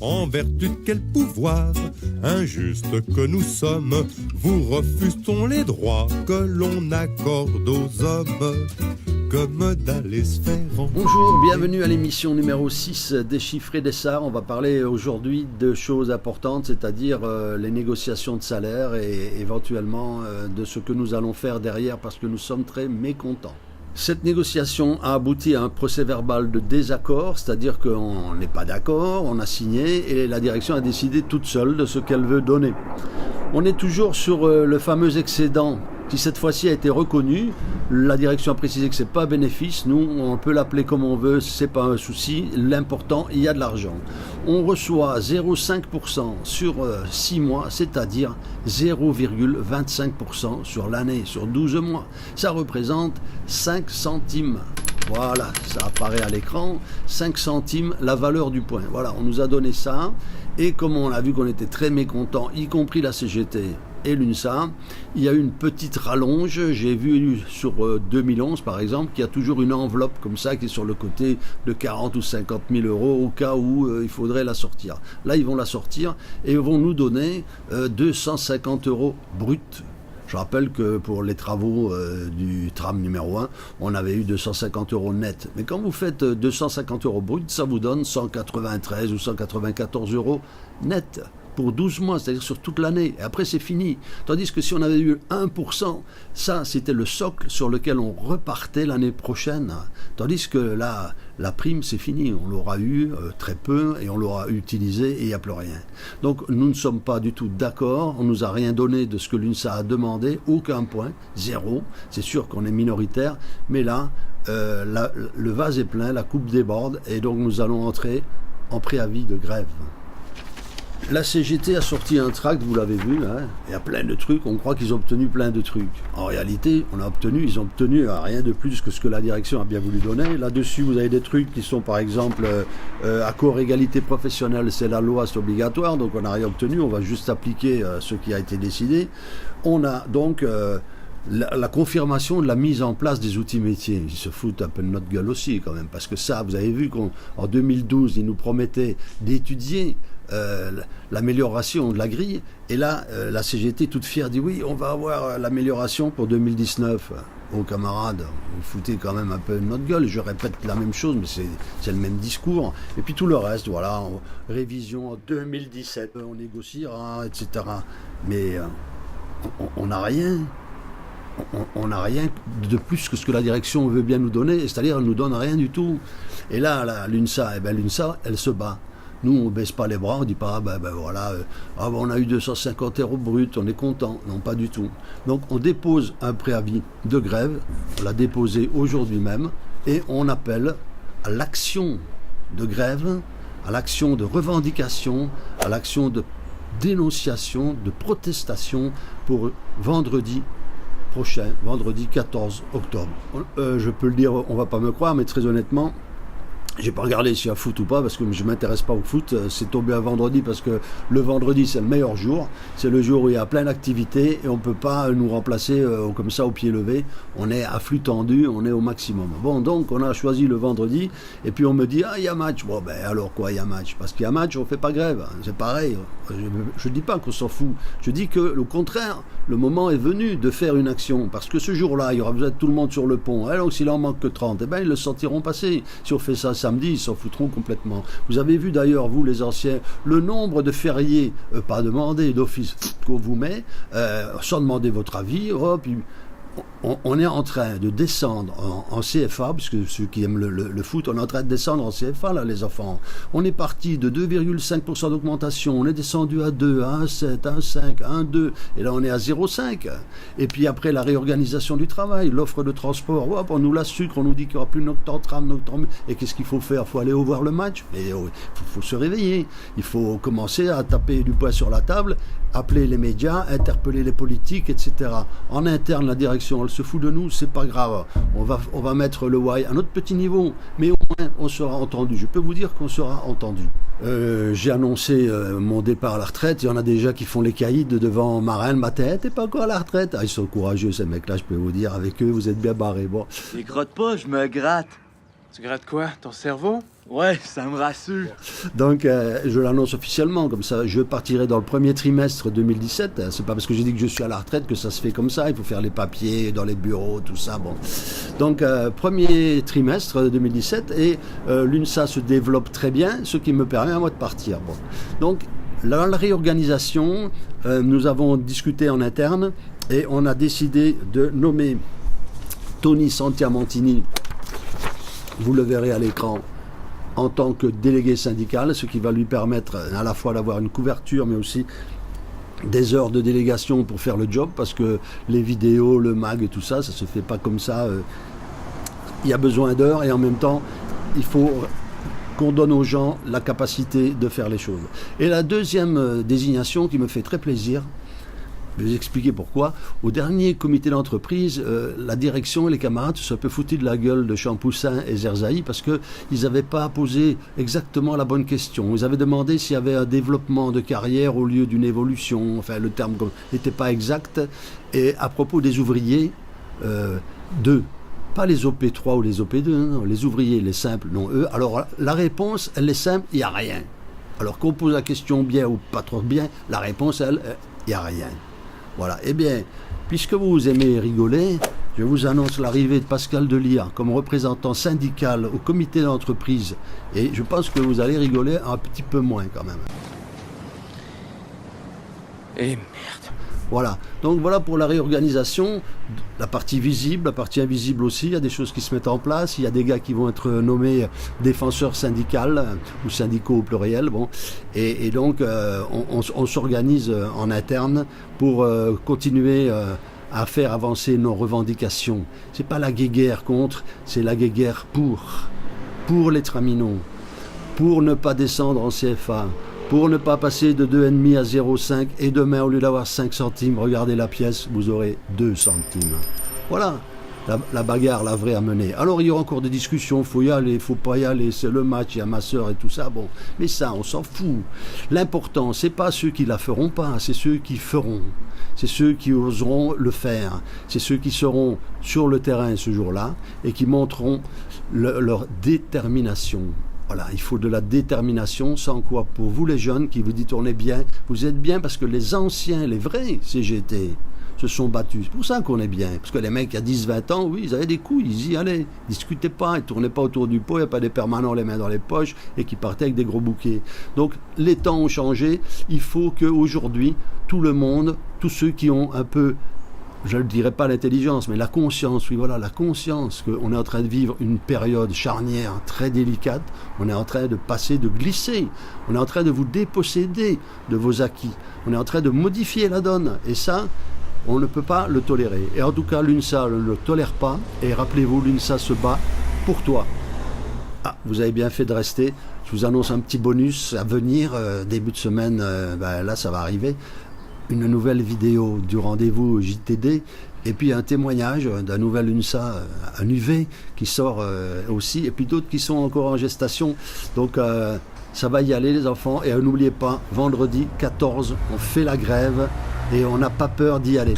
En vertu de quel pouvoir injuste que nous sommes, vous refusons les droits que l'on accorde aux hommes, comme d'aller se faire en... Bonjour, bienvenue à l'émission numéro 6 Déchiffrer des SAR. On va parler aujourd'hui de choses importantes, c'est-à-dire les négociations de salaire et éventuellement de ce que nous allons faire derrière parce que nous sommes très mécontents. Cette négociation a abouti à un procès-verbal de désaccord, c'est-à-dire qu'on n'est pas d'accord, on a signé et la direction a décidé toute seule de ce qu'elle veut donner. On est toujours sur le fameux excédent qui cette fois-ci a été reconnu. La direction a précisé que c'est pas bénéfice. Nous, on peut l'appeler comme on veut, c'est pas un souci. L'important, il y a de l'argent. On reçoit 0,5% sur 6 mois, c'est-à-dire 0,25% sur l'année, sur 12 mois. Ça représente 5 centimes. Voilà, ça apparaît à l'écran, 5 centimes la valeur du point. Voilà, on nous a donné ça. Et comme on a vu qu'on était très mécontents, y compris la CGT et l'UNSA, il y a eu une petite rallonge. J'ai vu sur 2011 par exemple qu'il y a toujours une enveloppe comme ça qui est sur le côté de 40 ou 50 000 euros au cas où il faudrait la sortir. Là ils vont la sortir et ils vont nous donner 250 euros bruts. Je rappelle que pour les travaux du tram numéro 1, on avait eu 250 euros net. Mais quand vous faites 250 euros bruts, ça vous donne 193 ou 194 euros net pour 12 mois, c'est-à-dire sur toute l'année. Et après, c'est fini. Tandis que si on avait eu 1%, ça, c'était le socle sur lequel on repartait l'année prochaine. Tandis que là, la prime, c'est fini. On l'aura eu très peu et on l'aura utilisé et il n'y a plus rien. Donc, nous ne sommes pas du tout d'accord. On ne nous a rien donné de ce que l'UNSA a demandé. Aucun point. Zéro. C'est sûr qu'on est minoritaire. Mais là, le vase est plein, la coupe déborde. Et donc, nous allons entrer en préavis de grève. La CGT a sorti un tract, vous l'avez vu, hein, il y a plein de trucs, on croit qu'ils ont obtenu plein de trucs. En réalité, ils ont obtenu rien de plus que ce que la direction a bien voulu donner. Là-dessus, vous avez des trucs qui sont par exemple accord égalité professionnelle, c'est la loi, c'est obligatoire, donc on n'a rien obtenu, on va juste appliquer ce qui a été décidé. On a donc la confirmation de la mise en place des outils métiers. Ils se foutent un peu de notre gueule aussi quand même, parce que ça, vous avez vu qu'en 2012, ils nous promettaient d'étudier l'amélioration de la grille, et là la CGT toute fière dit oui, on va avoir l'amélioration pour 2019. Oh camarades, vous foutez quand même un peu de notre gueule. Je répète la même chose, mais c'est le même discours. Et puis tout le reste, voilà, révision en 2017, on négociera, etc. Mais on n'a rien. On n'a rien de plus que ce que la direction veut bien nous donner, c'est-à-dire elle ne nous donne rien du tout. Et là, l'UNSA, l'UNSA, elle se bat. Nous, on ne baisse pas les bras, on ne dit pas, voilà, on a eu 250 euros bruts, on est content. Non, pas du tout. Donc, on dépose un préavis de grève, on l'a déposé aujourd'hui même, et on appelle à l'action de grève, à l'action de revendication, à l'action de dénonciation, de protestation pour vendredi prochain, vendredi 14 octobre. Je peux le dire, on ne va pas me croire, mais très honnêtement, j'ai pas regardé s'il y a foot ou pas parce que je m'intéresse pas au foot. C'est tombé un vendredi parce que le vendredi c'est le meilleur jour. C'est le jour où il y a plein d'activités et on peut pas nous remplacer comme ça au pied levé. On est à flux tendu, on est au maximum. Bon, donc on a choisi le vendredi et puis on me dit il y a match. Bon alors quoi, il y a match? Parce qu'il y a match, on fait pas grève. C'est pareil. Je dis pas qu'on s'en fout. Je dis que au contraire, le moment est venu de faire une action parce que ce jour-là, il y aura besoin de tout le monde sur le pont. Alors s'il en manque que 30, ils le sentiront passer. Si on fait ça samedi, ils s'en foutront complètement. Vous avez vu d'ailleurs, vous les anciens, le nombre de fériés, pas demandés, d'office qu'on vous met, sans demander votre avis, puis on est en train de descendre en CFA, parce que ceux qui aiment le foot, on est en train de descendre en CFA, là, les enfants. On est parti de 2,5% d'augmentation, on est descendu à 2, à 1,7, à 1,5, à 1,2, et là on est à 0,5. Et puis après la réorganisation du travail, l'offre de transport, hop, on nous la sucre, on nous dit qu'il n'y aura plus Noctentram, et qu'est-ce qu'il faut faire? Il faut aller voir le match, mais il faut se réveiller, il faut commencer à taper du poing sur la table, appeler les médias, interpeller les politiques, etc. En interne, la direction, elle se fout de nous, c'est pas grave. On va mettre le why à notre petit niveau, mais au moins on sera entendu. Je peux vous dire qu'on sera entendu. J'ai annoncé mon départ à la retraite. Il y en a déjà qui font les caïds devant ma reine. Ma tête, t'es pas encore à la retraite. Ils sont courageux ces mecs-là, je peux vous dire. Avec eux, vous êtes bien barrés. Bon. Je les gratte pas, je me gratte. Tu grattes quoi? Ton cerveau? Ouais, ça me rassure. Donc, je l'annonce officiellement, comme ça, je partirai dans le premier trimestre 2017. C'est pas parce que j'ai dit que je suis à la retraite que ça se fait comme ça. Il faut faire les papiers dans les bureaux, tout ça. Bon. Donc, premier trimestre 2017, et l'UNSA se développe très bien, ce qui me permet à moi de partir. Bon. Donc, dans la réorganisation, nous avons discuté en interne et on a décidé de nommer Tony Santiamantini, vous le verrez à l'écran, en tant que délégué syndical, ce qui va lui permettre à la fois d'avoir une couverture, mais aussi des heures de délégation pour faire le job, parce que les vidéos, le mag et tout ça, ça se fait pas comme ça. Il y a besoin d'heures, et en même temps, il faut qu'on donne aux gens la capacité de faire les choses. Et la deuxième désignation qui me fait très plaisir, je vais vous expliquer pourquoi. Au dernier comité d'entreprise, la direction et les camarades se sont un peu foutus de la gueule de Champoussin et Zerzaï parce qu'ils n'avaient pas posé exactement la bonne question. Ils avaient demandé s'il y avait un développement de carrière au lieu d'une évolution. Enfin, le terme n'était pas exact. Et à propos des ouvriers, pas les OP3 ou les OP2, non, les ouvriers, les simples, non eux. Alors, la réponse, elle est simple, il n'y a rien. Alors qu'on pose la question bien ou pas trop bien, la réponse, elle, il n'y a rien. Voilà. Eh bien, puisque vous aimez rigoler, je vous annonce l'arrivée de Pascal Delia comme représentant syndical au comité d'entreprise. Et je pense que vous allez rigoler un petit peu moins quand même. Et merde. Voilà. Donc voilà pour la réorganisation, la partie visible, la partie invisible aussi. Il y a des choses qui se mettent en place. Il y a des gars qui vont être nommés défenseurs syndicaux ou syndicaux au pluriel. Bon. Et donc on s'organise en interne pour continuer à faire avancer nos revendications. C'est pas la guéguerre contre, c'est la guéguerre pour les traminots, pour ne pas descendre en CFA, pour ne pas passer de 2,5 à 0,5, et demain, au lieu d'avoir 5 centimes, regardez la pièce, vous aurez 2 centimes. Voilà la bagarre, la vraie à mener. Alors il y aura encore des discussions, faut y aller, faut pas y aller, c'est le match, il y a ma soeur et tout ça, bon. Mais ça, on s'en fout. L'important, c'est pas ceux qui la feront pas, c'est ceux qui feront. C'est ceux qui oseront le faire. C'est ceux qui seront sur le terrain ce jour-là et qui montreront leur détermination. Voilà, il faut de la détermination, sans quoi, pour vous les jeunes qui vous dites on est bien, vous êtes bien parce que les anciens, les vrais CGT, se sont battus. C'est pour ça qu'on est bien. Parce que les mecs, il y a 10-20 ans, oui, ils avaient des couilles, ils y allaient. Ils discutaient pas, ils ne tournaient pas autour du pot, il n'y a pas des permanents les mains dans les poches et qui partaient avec des gros bouquets. Donc, les temps ont changé. Il faut qu'aujourd'hui, tout le monde, tous ceux qui ont un peu, je ne dirais pas l'intelligence, mais la conscience, oui, voilà, la conscience qu'on est en train de vivre une période charnière très délicate, on est en train de passer, de glisser, on est en train de vous déposséder de vos acquis, on est en train de modifier la donne, et ça, on ne peut pas le tolérer. Et en tout cas, l'UNSA ne le tolère pas, et rappelez-vous, l'UNSA se bat pour toi. Ah, vous avez bien fait de rester, je vous annonce un petit bonus à venir, début de semaine, là ça va arriver, une nouvelle vidéo du rendez-vous JTD, et puis un témoignage d'un nouvel UNSA, un UV qui sort aussi, et puis d'autres qui sont encore en gestation. Donc ça va y aller les enfants, et n'oubliez pas, vendredi 14, on fait la grève et on n'a pas peur d'y aller.